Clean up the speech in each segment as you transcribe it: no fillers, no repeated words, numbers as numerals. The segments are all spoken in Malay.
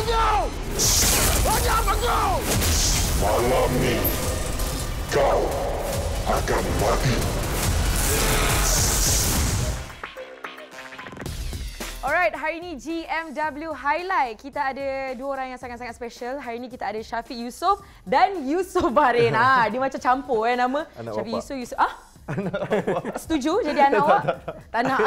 kau! Banyak kau! Malam ni, kau akan mati. Alright, hari ini GMW Highlight. Kita ada dua orang yang sangat-sangat special. Hari ini kita ada Syafiq Yusof dan Yusof Barin. Dia macam campur nama. Anak Syafiq bapak. Yusof. Setuju jadi anak awak? Tak nak.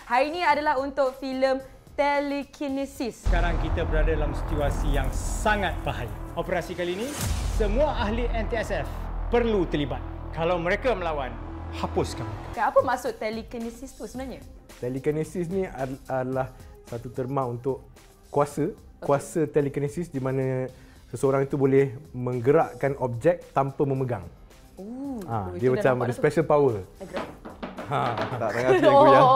Hari ini adalah untuk filem Telekinesis. Sekarang kita berada dalam situasi yang sangat bahaya. Operasi kali ini, semua ahli NTSF perlu terlibat. Kalau mereka melawan, hapuskan mereka. Apa maksud telekinesis tu sebenarnya? Telekinesis ni adalah satu terma untuk kuasa telekinesis di mana seseorang itu boleh menggerakkan objek tanpa memegang. Dia macam ada special power. Tak tengah hati yang goyang.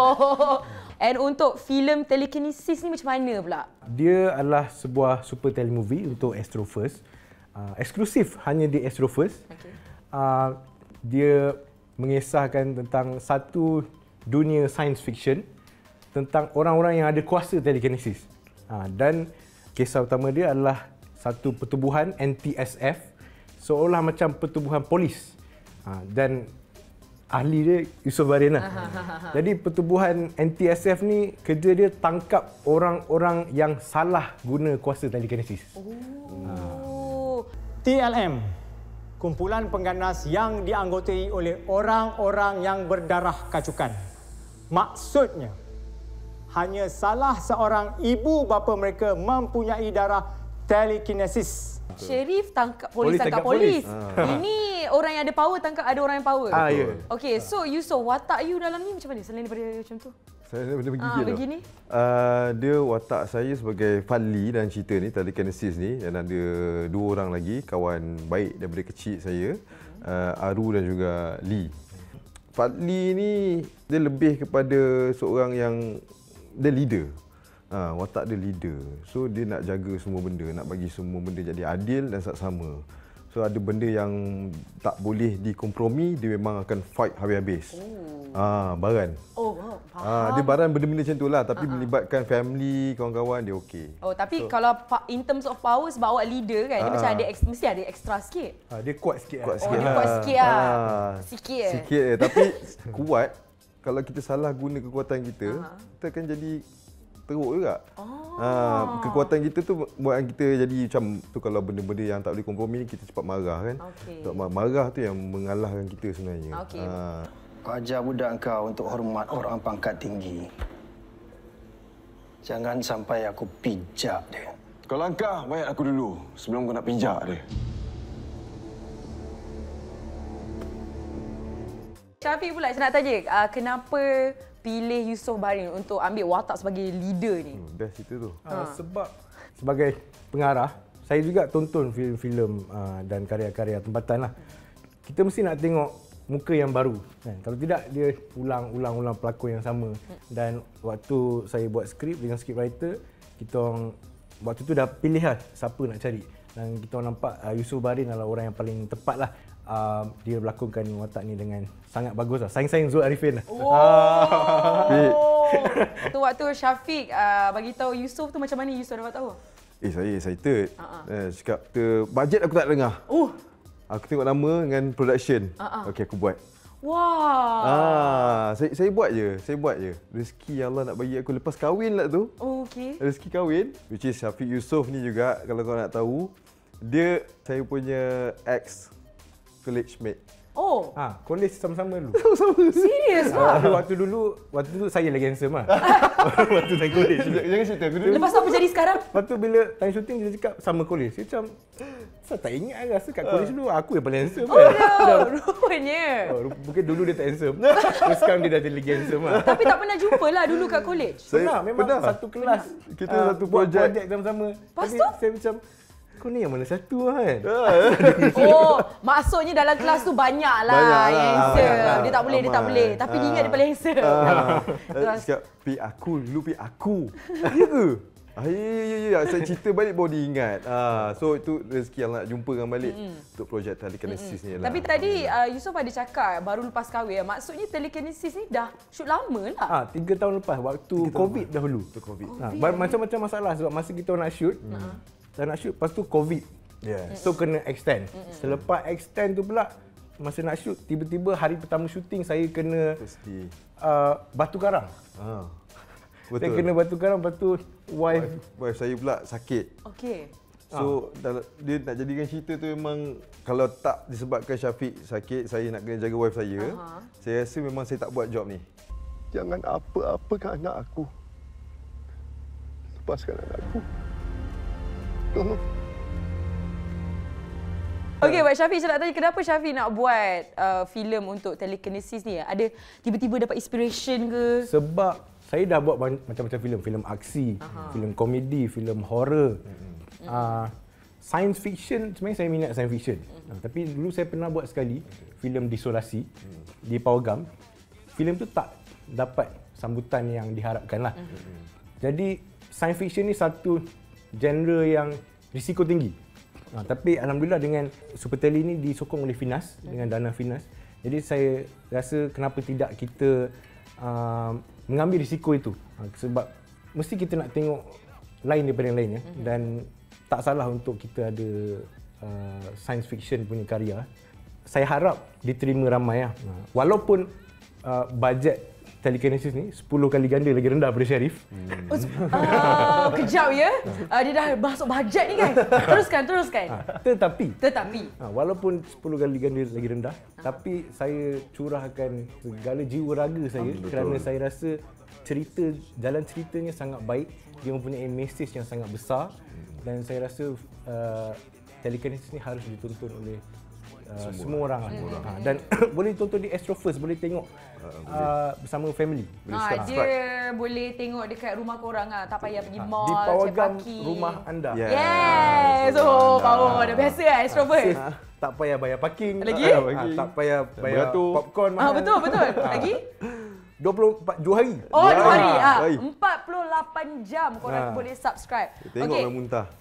And untuk filem Telekinesis ni macam mana pula? Dia adalah sebuah super telemovie untuk Astro First. Eksklusif hanya di Astro First. Okay. Dia mengisahkan tentang satu dunia science fiction tentang orang-orang yang ada kuasa telekinesis. Dan kisah utama dia adalah satu pertubuhan NTSF seolah macam pertubuhan polis. Dan ahli dia Yusof Barin lah. Jadi pertubuhan NTSF ni kerja dia tangkap orang-orang yang salah guna kuasa telekinesis. TLM, kumpulan pengganas yang dianggotai oleh orang-orang yang berdarah kacukan. Maksudnya, hanya salah seorang ibu bapa mereka mempunyai darah telekinesis. Sheriff tangkap polis tangkap polis. Ini orang yang ada power tangkap ada orang yang power. Ya. Okey, so Yusof, watak you dalam ni macam mana selain daripada macam tu? Saya benda begini begini? Dia watak saya sebagai Fadli dalam cerita ni, Telekinesis ni, dan ada dua orang lagi kawan baik daripada kecil saya, Aru dan juga Lee. Fadli ni dia lebih kepada seorang yang dia leader. Watak dia leader. So dia nak jaga semua benda, nak bagi semua benda jadi adil dan saksama. So ada benda yang tak boleh dikompromi, dia memang akan fight habis-habis. Baran. Faham. Dia baran benda-benda macam tu lah, tapi melibatkan family, kawan-kawan dia okey. Tapi kalau in terms of power sebab awak leader kan, dia macam ada mesti ada extra sikit. Dia kuat sikit. Kuat sikit Dia lah. kuat sikit lah. Sikit je. Sikit je, tapi kuat. Kalau kita salah guna kekuatan kita, kita akan jadi teruk juga. Kekuatan kita tu buat kita jadi macam tu, kalau benda-benda yang tak boleh kompromi kita cepat marah kan. Marah tu yang mengalahkan kita sebenarnya. Kau ajar budak kau untuk hormat orang pangkat tinggi. Jangan sampai aku pijak dia. Kau langkah bayar aku dulu sebelum kau nak pijak dia. Syafiq pula saya nak tanya, kenapa pilih Yusof Barin untuk ambil watak sebagai leader ni? Best cerita tu. Sebab sebagai pengarah, saya juga tonton filem-filem dan karya-karya tempatan lah. Kita mesti nak tengok muka yang baru. Kalau tidak, dia ulang pelakon yang sama. Dan waktu saya buat skrip dengan scriptwriter, kita orang waktu tu dah pilih lah siapa nak cari. Dan kita orang nampak Yusof Barin adalah orang yang paling tepat lah. Dia berlakonkan watak ni dengan sangat bagus lah. Saing-saing Zul Arifin lah. Tu waktu Syafiq bagi tahu Yusof tu macam mana Yusof dapat tahu? Saya excited. Cakap, bajet aku tak dengar. Aku tengok nama dengan production. Okey, aku buat. Wah. Saya buat je. Rezeki Allah nak bagi aku lepas kahwin lah tu. Okey. Rezeki kahwin, which is Syafiq Yusof ni juga, kalau kau nak tahu, dia saya punya ex college mate. College sama-sama dulu. Serius? Waktu tu saya lagi handsome lah. Waktu time college. Jangan cerita aku dulu. Lepas tu apa jadi sekarang? Lepas tu bila time shooting dia cakap sama college. Dia macam, saya tak ingat rasa kat college dulu aku yang paling handsome kan. Rupanya. Mungkin dulu dia tak handsome. Terus sekarang dia dah jadi lagi handsome lah. Tapi tak pernah jumpa lah dulu kat college. Memang satu kelas. Kita satu buat projek sama-sama. Lepas Tapi tu? saya macam, kau ni yang mana satu lah kan? Maksudnya dalam kelas tu banyak lah yang handsome. Dia tak boleh. Tapi dia ingat dia paling handsome. Cakap, pi aku. Ya ke? Ya. Saya cerita balik baru diingat. So itu rezeki yang nak jumpa dengan balik untuk projek Telekinesis ni lah. Tapi tadi Yusof ada cakap baru lepas kahwin. Maksudnya Telekinesis ni dah shoot lama lah. 3 tahun lepas waktu COVID dahulu. Macam-macam masalah sebab masa kita nak shoot, lepas tu COVID. Yes. So kena extend. Selepas extend tu pula masa nak shoot, tiba-tiba hari pertama shooting saya kena batu karang. Betul. Saya kena batu karang, lepas tu wife saya pula sakit. Okey. So dia nak jadikan cerita tu memang kalau tak disebabkan Syafiq sakit, saya nak kena jaga wife saya. Saya rasa memang saya tak buat job ni. Jangan apa-apakan anak aku. Lepaskan anak aku. Tolong. Okey, Pak Syafiq, saya nak tanya kenapa Syafiq nak buat filem untuk Telekinesis ni? Ada tiba-tiba dapat inspiration ke? Sebab saya dah buat macam-macam filem aksi, filem komedi, filem horror. Science fiction, sebenarnya saya minat science fiction. Tapi dulu saya pernah buat sekali filem Desolasi di Pawagam. Filem tu tak dapat sambutan yang diharapkan lah. Jadi science fiction ni satu genre yang risiko tinggi. Tapi alhamdulillah dengan Super Tele ni disokong oleh Finas, dengan dana Finas. Jadi saya rasa kenapa tidak kita mengambil risiko itu. Sebab mesti kita nak tengok lain daripada yang lain ya. Dan tak salah untuk kita ada science fiction punya karya. Saya harap diterima ramai ya. Walaupun bajet Telekinesis ni 10 kali ganda lagi rendah daripada Sharif. Kejap ya. Dia dah masuk bajet ni kan. Teruskan. Tetapi walaupun 10 kali ganda lagi rendah, tapi saya curahkan segala jiwa raga saya kerana saya rasa jalan ceritanya sangat baik. Dia mempunyai mesej yang sangat besar dan saya rasa Telekinesis ni harus ditonton oleh semua orang. Dan boleh tonton di Astro First, boleh tengok bersama family. Dia boleh tengok dekat rumah korang lah. Tak payah pergi mall, di Pawagam parking. rumah anda. Yes. Power dah biasa Astro First. Tak payah bayar parking. Lagi? Tak payah bayar popcorn mahal. Betul. Lagi? 2 hari. 2 hari. 48 jam korang boleh subscribe. Tengok orang muntah.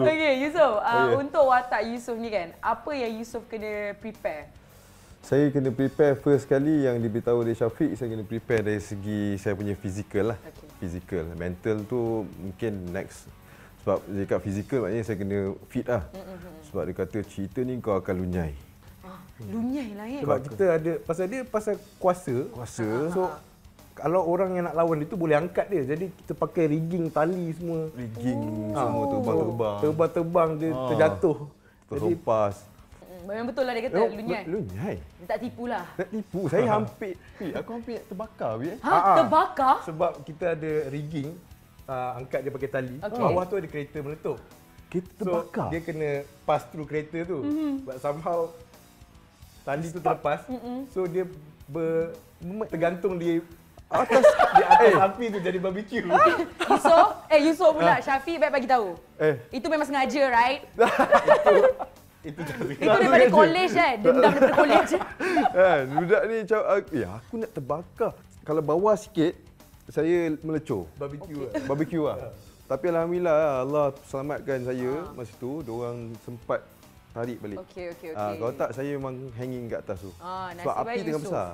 Okey, Yusof. Untuk watak Yusof ni kan, apa yang Yusof kena prepare? Saya kena prepare first kali yang diberitahu oleh Syafiq, saya kena prepare dari segi saya punya fizikal lah. Fizikal. Mental tu mungkin next. Sebab dia cakap fizikal maknanya saya kena fit lah. Sebab dia kata cerita ni kau akan lunyai. Lunyai lah Sebab kita ada pasal kuasa. So kalau orang yang nak lawan dia tu boleh angkat dia. Jadi kita pakai rigging tali semua. Semua terbang-terbang. Terbang-terbang dia terjatuh. Terhempas. Memang betul lah dia kata lunyai. Lunyai. Dia tak tipu lah. Tak tipu. Saya hampir nak terbakar. Terbakar? Sebab kita ada rigging. Angkat dia pakai tali. Bawah tu ada kereta meletup. Kita terbakar. So, dia kena pass through kereta tu. But somehow tali tu terlepas. So dia tergantung di atas api tu jadi barbecue. Yusof pula Syafiq baik bagi tahu. Itu memang sengaja, right? Itu daripada college kan? Dendam daripada college. Budak ni macam aku nak terbakar. Kalau bawah sikit saya melecur. Barbecue lah. Tapi alhamdulillah Allah selamatkan saya masa tu. Diorang sempat tarik balik. Okey. Kalau tak saya memang hanging kat atas tu. Sebab api tengah besar.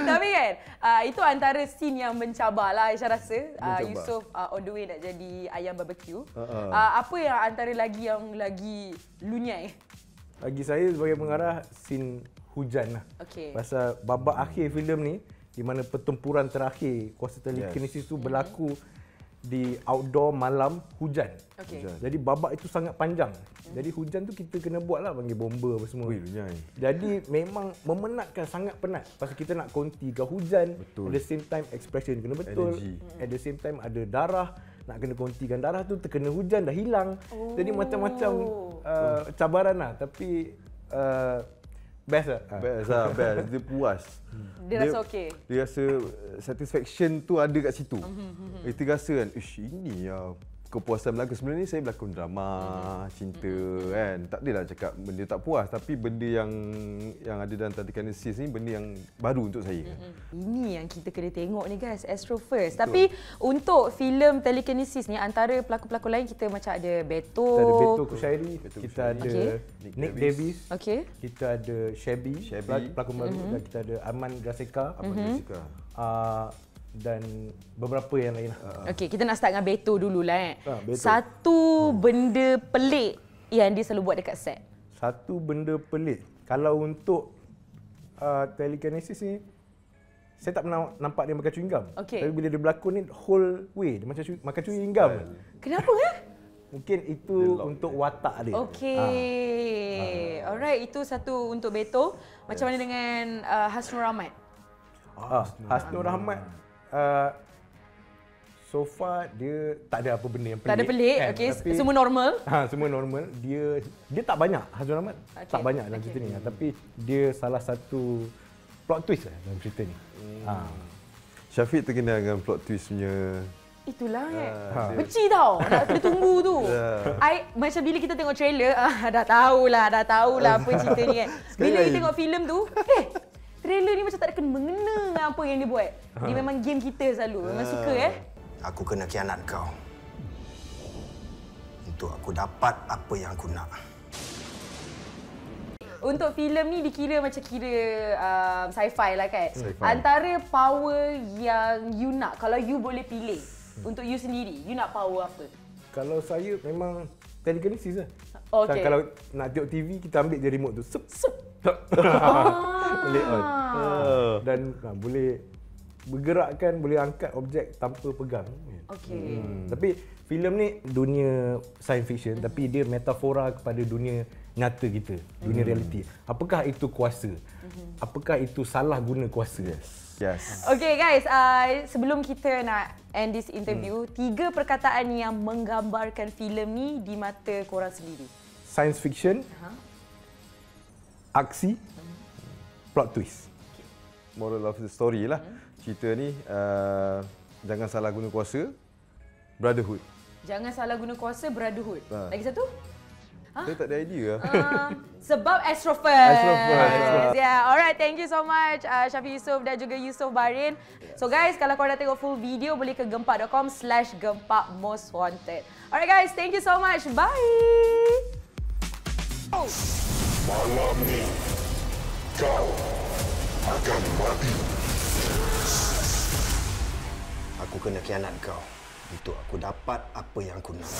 Tapi kan, itu antara scene yang mencabar lah Aisyah rasa. Yusof on the way nak jadi ayam barbecue. Apa yang antara lagi yang lagi lunyai? Bagi saya sebagai pengarah, scene hujan lah. Pasal babak akhir filem ni, di mana pertempuran terakhir kuasa Telekinesis tu berlaku di outdoor malam hujan. Jadi babak itu sangat panjang. Jadi hujan tu kita kena buat lah, panggil bomber apa semua. Jadi memang memenatkan, sangat penat. Pasal kita nak kontikan hujan, at the same time expression kena betul. At the same time ada darah, nak kena kontikan darah tu, terkena hujan dah hilang. Jadi macam-macam cabaran lah. Tapi Best lah. Best lah, best. Dia puas. Dia rasa okey. Dia rasa satisfaction tu ada kat situ. Kita rasa kan, ini kepuasan berlakon. Sebenarnya saya berlakon drama, cinta kan. Tak adalah cakap benda tak puas, tapi benda yang ada dalam Telekinesis ni benda yang baru untuk saya. Ini yang kita kena tengok ni guys, Astro First. Betul. Tapi untuk filem Telekinesis ni antara pelakon-pelakon lain kita macam ada Beto. Kita ada Beto Kushairi, kita ada Nick Davis. Okey. Kita ada Shabby. Pelakon baru, dan kita ada Arman Graseka. Dan beberapa yang lain. Okey, kita nak start dengan Beto dululah Beto. Satu benda pelik yang dia selalu buat dekat set. Satu benda pelik. Kalau untuk Telekinesis ni, saya tak pernah nampak dia makan chewing gum. Okey. Tapi bila dia berlakon ni, whole way dia makan chewing gum. Kenapa Mungkin itu untuk watak dia. Okey. Alright, itu satu untuk Beto. Macam mana dengan Hasnur Rahmat? Hasnur Rahmat, so far dia tak ada apa benda yang pelik. Tak ada pelik, kan? okey. Tapi, Semua normal. Semua normal. Dia tak banyak, Hasnur Rahmat tak banyak dalam cerita ni. Tapi dia salah satu plot twist lah dalam cerita ni. Syafiq terkenal dengan plot twist punya. Itulah benci tau. Nak kena tunggu tu. Macam bila kita tengok trailer, dah tahulah apa cerita ni kan. Bila kita tengok filem tu, trailer ni macam tak ada kena-mengena dengan apa yang dia buat. Dia memang game kita selalu. Memang suka Aku kena khianat kau untuk aku dapat apa yang aku nak. Untuk filem ni dikira macam sci-fi lah kan. Antara power yang you nak, kalau you boleh pilih untuk you sendiri, you nak power apa? Kalau saya memang Telekinesis lah. Okey. Kalau nak tengok TV, kita ambil je remote tu. Boleh on. Dan boleh bergerakkan, boleh angkat objek tanpa pegang. Okey. Tapi filem ni dunia science fiction, tapi dia metafora kepada dunia nyata kita, dunia realiti. Apakah itu kuasa? Apakah itu salah guna kuasa? Yes. Okay guys, sebelum kita nak end this interview, 3 perkataan yang menggambarkan filem ni di mata korang sendiri. Science fiction, aksi, plot twist. Moral of the story lah. Cerita ni jangan salah guna kuasa, brotherhood. Jangan salah guna kuasa, brotherhood. Lagi satu? Saya tak ada idea lah. Sebab Astro First. Astro First. Yeah, alright. Thank you so much Syafiq Yusof dan juga Yusof Barin. So guys, kalau korang nak tengok full video, boleh ke gempak.com/gempakmostwanted. Alright guys, thank you so much. Bye. Malam ni kau akan mati. Aku kena khianat kau untuk aku dapat apa yang aku nak.